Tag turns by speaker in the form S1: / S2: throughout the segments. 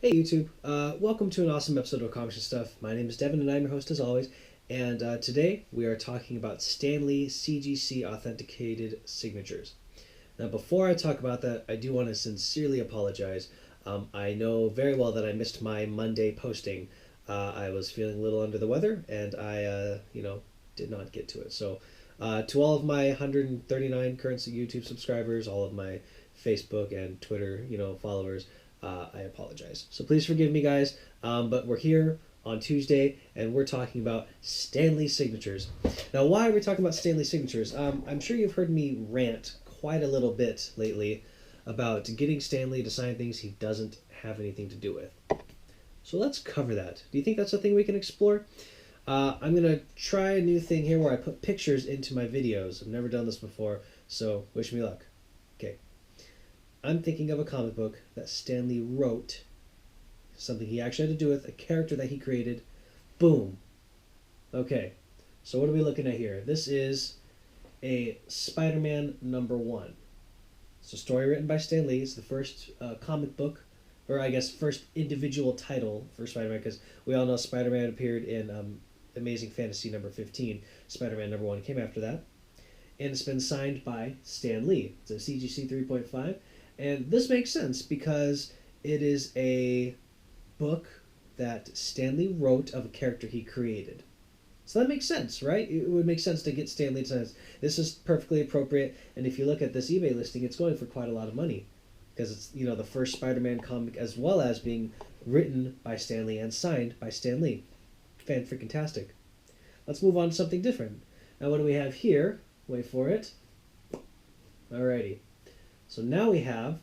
S1: Hey YouTube, welcome to an awesome episode of Comics and Stuff. My name is Devin and I'm your host as always, and today we are talking about Stan Lee CGC authenticated signatures. Now before I talk about that, I do want to sincerely apologize. I know very well that I missed my Monday posting. I was feeling a little under the weather and I did not get to it. So to all of my 139 current YouTube subscribers, all of my Facebook and Twitter, followers, I apologize. So please forgive me, guys. But we're here on Tuesday, and we're talking about Stan Lee signatures. Now, why are we talking about Stan Lee signatures? I'm sure you've heard me rant quite a little bit lately about getting Stan Lee to sign things he doesn't have anything to do with. So let's cover that. Do you think that's a thing we can explore? I'm going to try a new thing here where I put pictures into my videos. I've never done this before, so wish me luck. Okay. I'm thinking of a comic book that Stan Lee wrote, something he actually had to do with, a character that he created. Boom. Okay, so what are we looking at here? This is a Spider-Man #1. It's a story written by Stan Lee. It's the first comic book, or I guess first individual title for Spider-Man, because we all know Spider-Man appeared in Amazing Fantasy #15. Spider-Man #1 came after that. And it's been signed by Stan Lee. It's a CGC 3.5. And this makes sense because it is a book that Stan Lee wrote of a character he created. So that makes sense, right? It would make sense to get Stan Lee to sign this. This is perfectly appropriate, and if you look at this eBay listing, it's going for quite a lot of money because it's, the first Spider-Man comic as well as being written by Stan Lee and signed by Stan Lee. Fan-freaking-tastic. Let's move on to something different. Now what do we have here? Wait for it. Alrighty. So now we have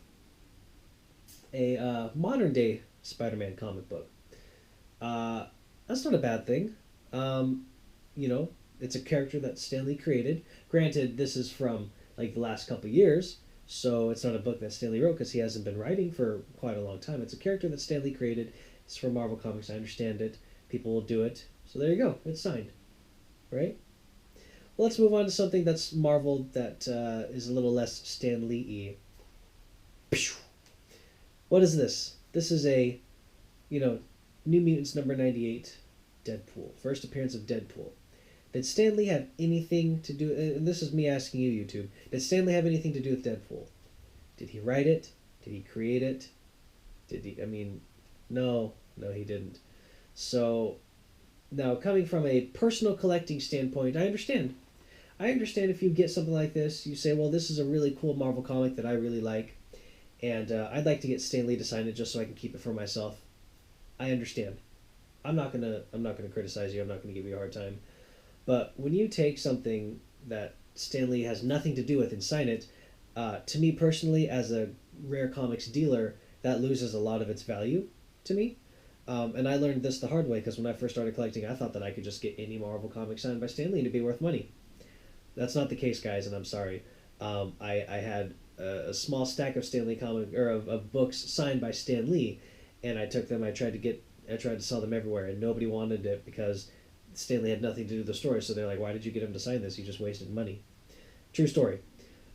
S1: a modern day Spider-Man comic book. That's not a bad thing. It's a character that Stan Lee created. Granted, this is from like the last couple of years, so it's not a book that Stan Lee wrote because he hasn't been writing for quite a long time. It's a character that Stan Lee created. It's from Marvel Comics. I understand it. People will do it. So there you go. It's signed. Right? Well, let's move on to something that's Marvel that is a little less Stan Lee-y. What is this? This is a, New Mutants #98, Deadpool. First appearance of Deadpool. Did Stan Lee have anything to do, and this is me asking you, YouTube, did Stan Lee have anything to do with Deadpool? Did he write it? Did he create it? No, he didn't. So, now coming from a personal collecting standpoint, I understand. If you get something like this, you say, well, this is a really cool Marvel comic that I really like, and I'd like to get Stan Lee to sign it just so I can keep it for myself. I understand. I'm not gonna criticize you. I'm not gonna give you a hard time. But when you take something that Stan Lee has nothing to do with and sign it, to me personally, as a rare comics dealer, that loses a lot of its value to me. And I learned this the hard way because when I first started collecting, I thought that I could just get any Marvel comic signed by Stan Lee and it'd be worth money. That's not the case, guys, and I'm sorry. I had a small stack of Stan Lee of books signed by Stan Lee, and I took them. I tried to sell them everywhere, and nobody wanted it because Stan Lee had nothing to do with the story. So they're like, "Why did you get him to sign this? You just wasted money." True story.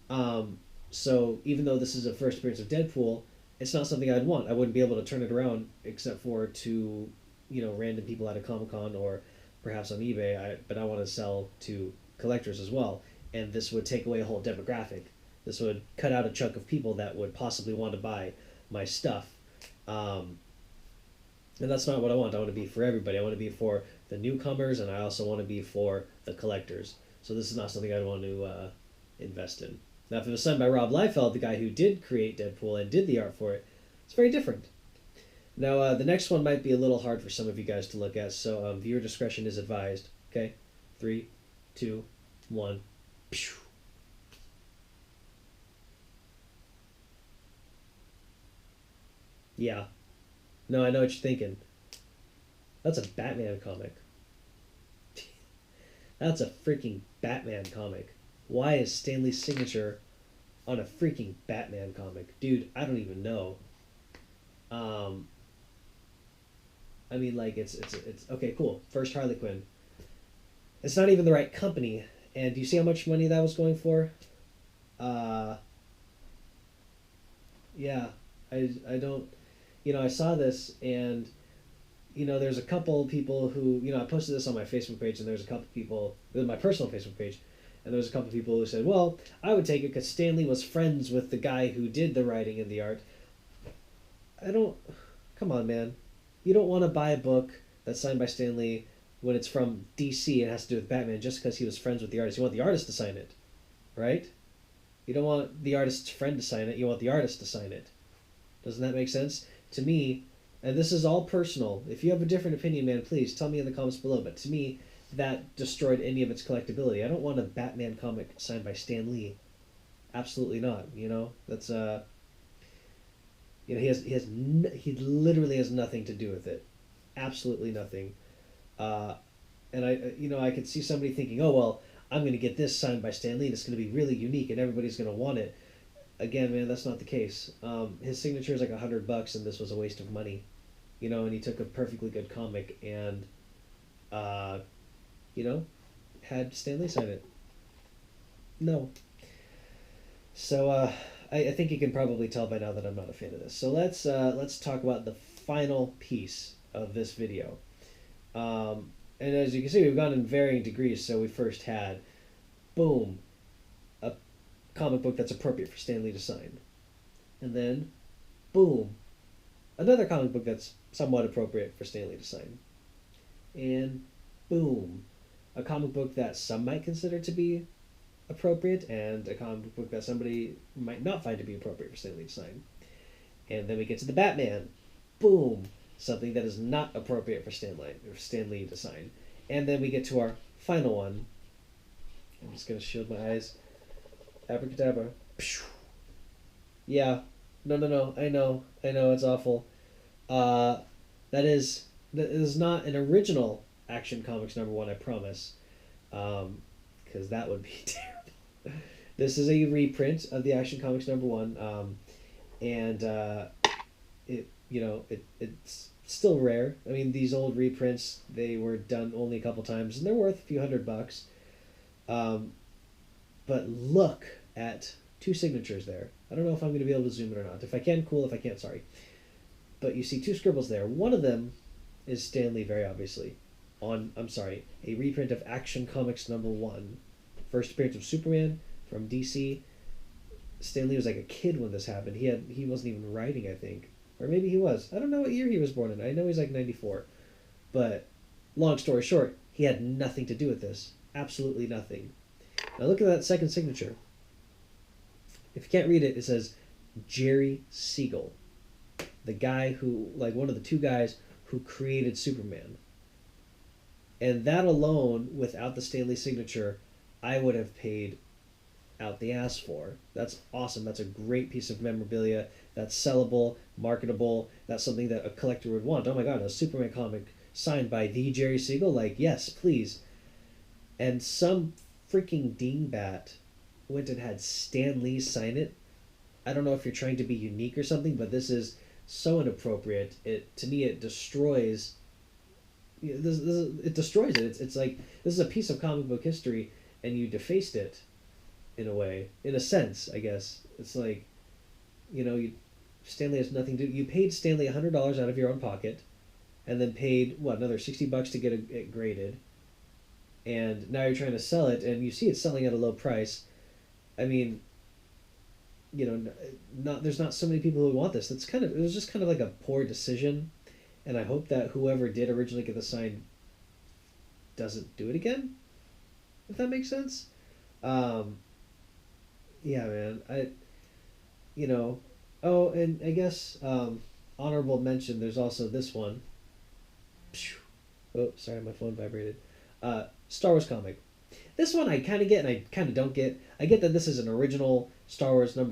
S1: So even though this is a first appearance of Deadpool, it's not something I'd want. I wouldn't be able to turn it around except for to, random people at a Comic-Con or perhaps on eBay. But I want to sell to collectors as well, and this would take away a whole demographic. This would cut out a chunk of people that would possibly want to buy my stuff, and that's not what I want. I want to be for everybody. I want to be for the newcomers, and I also want to be for the collectors. So this is not something I'd want to invest in. Now, if it was signed by Rob Liefeld, the guy who did create Deadpool and did the art for it, it's very different. Now, the next one might be a little hard for some of you guys to look at, so viewer discretion is advised. Okay, 3, 2, 1. Yeah. No, I know what you're thinking. That's a Batman comic. That's a freaking Batman comic. Why is Stan Lee's signature on a freaking Batman comic? Dude, I don't even know. It's okay, cool. First Harley Quinn. It's not even the right company. And do you see how much money that was going for? Yeah, I don't. I saw this, and there's a couple people who, I posted this on my Facebook page, and there's a couple people, my personal Facebook page, and there's a couple people who said, well, I would take it because Stan Lee was friends with the guy who did the writing and the art. Come on, man. You don't want to buy a book that's signed by Stan Lee when it's from DC and has to do with Batman just because he was friends with the artist. You want the artist to sign it, right? You don't want the artist's friend to sign it. You want the artist to sign it. Doesn't that make sense? To me, and this is all personal. If you have a different opinion, man, please tell me in the comments below. But to me, that destroyed any of its collectability. I don't want a Batman comic signed by Stan Lee. Absolutely not. That's he literally has nothing to do with it. Absolutely nothing. And I could see somebody thinking, oh well, I'm going to get this signed by Stan Lee. And it's going to be really unique, and everybody's going to want it. Again, man, that's not the case. His signature is like $100, and this was a waste of money. And he took a perfectly good comic and, had Stan Lee sign it. No. So I think you can probably tell by now that I'm not a fan of this. So let's talk about the final piece of this video. And as you can see, we've gone in varying degrees. So we first had, boom, a comic book that's appropriate for Stan Lee to sign. And then, boom, another comic book that's somewhat appropriate for Stan Lee to sign. And boom, a comic book that some might consider to be appropriate, and a comic book that somebody might not find to be appropriate for Stan Lee to sign. And then we get to the Batman. Boom, something that is not appropriate for Stan Lee to sign. And then we get to our final one. I'm just going to shield my eyes. Abracadabra. Yeah. No. I know, it's awful. That is not an original Action Comics #1, I promise. Because that would be terrible. This is a reprint of the Action Comics #1. And it's still rare. I mean, these old reprints, they were done only a couple times, and they're worth a few $100. But look at two signatures there. I don't know if I'm going to be able to zoom it or not. If I can, cool. If I can't, sorry. But you see two scribbles there. One of them is Stan Lee, very obviously. A reprint of Action Comics #1. First appearance of Superman from DC. Stan Lee was like a kid when this happened. He wasn't even writing, I think. Or maybe he was. I don't know what year he was born in. I know he's like 94. But long story short, he had nothing to do with this. Absolutely nothing. Now look at that second signature. If you can't read it, it says Jerry Siegel. The guy who, like one of the two guys who created Superman. And that alone, without the Stan Lee signature, I would have paid out the ass for. That's awesome. That's a great piece of memorabilia. That's sellable, marketable. That's something that a collector would want. Oh my god, a Superman comic signed by the Jerry Siegel? Like, yes, please. And some freaking dingbat went and had Stan Lee sign it. I don't know if you're trying to be unique or something, but this is so inappropriate. To me, it destroys. It destroys it. It's like this is a piece of comic book history, and you defaced it, in a way, in a sense, I guess. It's like, Stan Lee has nothing to. You paid Stan Lee $100 out of your own pocket, and then paid another $60 to get it graded, and now you're trying to sell it, and you see it's selling at a low price. I mean, there's not so many people who want this. It was just kind of like a poor decision, and I hope that whoever did originally get the sign doesn't do it again, if that makes sense. Yeah, man. Oh, and I guess honorable mention. There's also this one. Oh, sorry, my phone vibrated. Star Wars comic. This one I kind of get and I kind of don't get. I get that this is an original Star Wars #1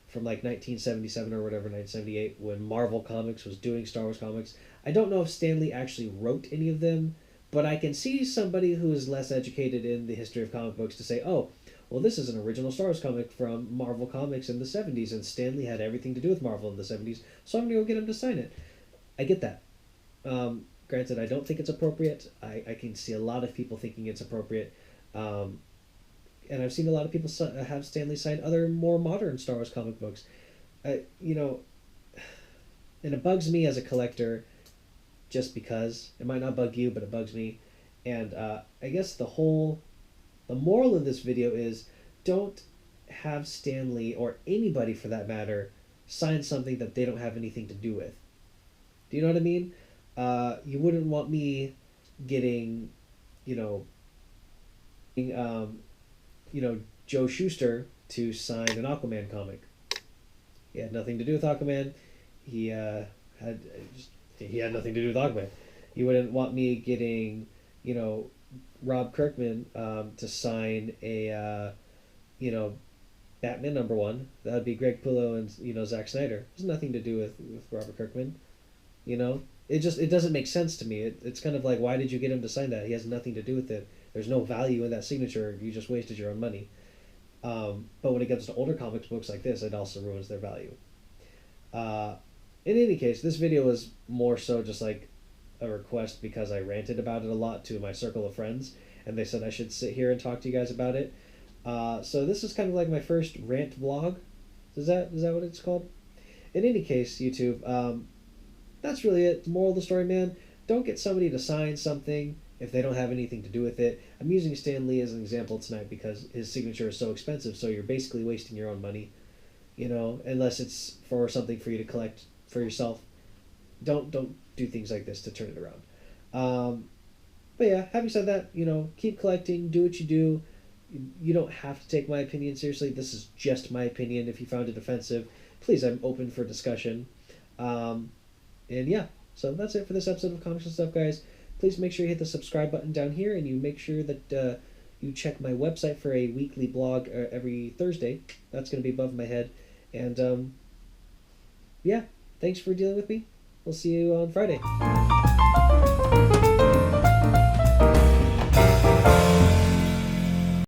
S1: from like 1977 or whatever, 1978, when Marvel Comics was doing Star Wars comics. I don't know if Stan Lee actually wrote any of them, but I can see somebody who is less educated in the history of comic books to say, oh, well, this is an original Star Wars comic from Marvel Comics in the 70s, and Stan Lee had everything to do with Marvel in the 70s, so I'm going to go get him to sign it. I get that. Granted, I don't think it's appropriate. I can see a lot of people thinking it's appropriate. And I've seen a lot of people have Stan Lee sign other more modern Star Wars comic books. And it bugs me as a collector just because. It might not bug you, but it bugs me. And I guess the moral of this video is don't have Stan Lee, or anybody for that matter, sign something that they don't have anything to do with. Do you know what I mean? You wouldn't want me getting, you know, Joe Shuster to sign an Aquaman comic. He had nothing to do with Aquaman. He he had nothing to do with Aquaman. You wouldn't want me getting, Rob Kirkman to sign a, Batman #1. That would be Greg Pillow and Zack Snyder. It has nothing to do with Robert Kirkman. It doesn't make sense to me. It's kind of like, why did you get him to sign that? He has nothing to do with it. There's no value in that signature. You just wasted your own money. But when it comes to older comics books like this, it also ruins their value. In any case, this video was more so just like a request because I ranted about it a lot to my circle of friends, and they said I should sit here and talk to you guys about it. So this is kind of like my first rant vlog. Is that what it's called? In any case, YouTube, that's really it. The moral of the story, man, don't get somebody to sign something if they don't have anything to do with it. I'm using Stan Lee as an example tonight because his signature is so expensive, so you're basically wasting your own money, unless it's for something for you to collect for yourself. Don't do things like this to turn it around. But yeah, having said that, keep collecting, do what you do. You don't have to take my opinion seriously. This is just my opinion. If you found it offensive, please, I'm open for discussion. And yeah, so that's it for this episode of Comics and Stuff, guys. Please make sure you hit the subscribe button down here, and you make sure that you check my website for a weekly blog every Thursday. That's going to be above my head. And yeah, thanks for dealing with me. We'll see you on Friday.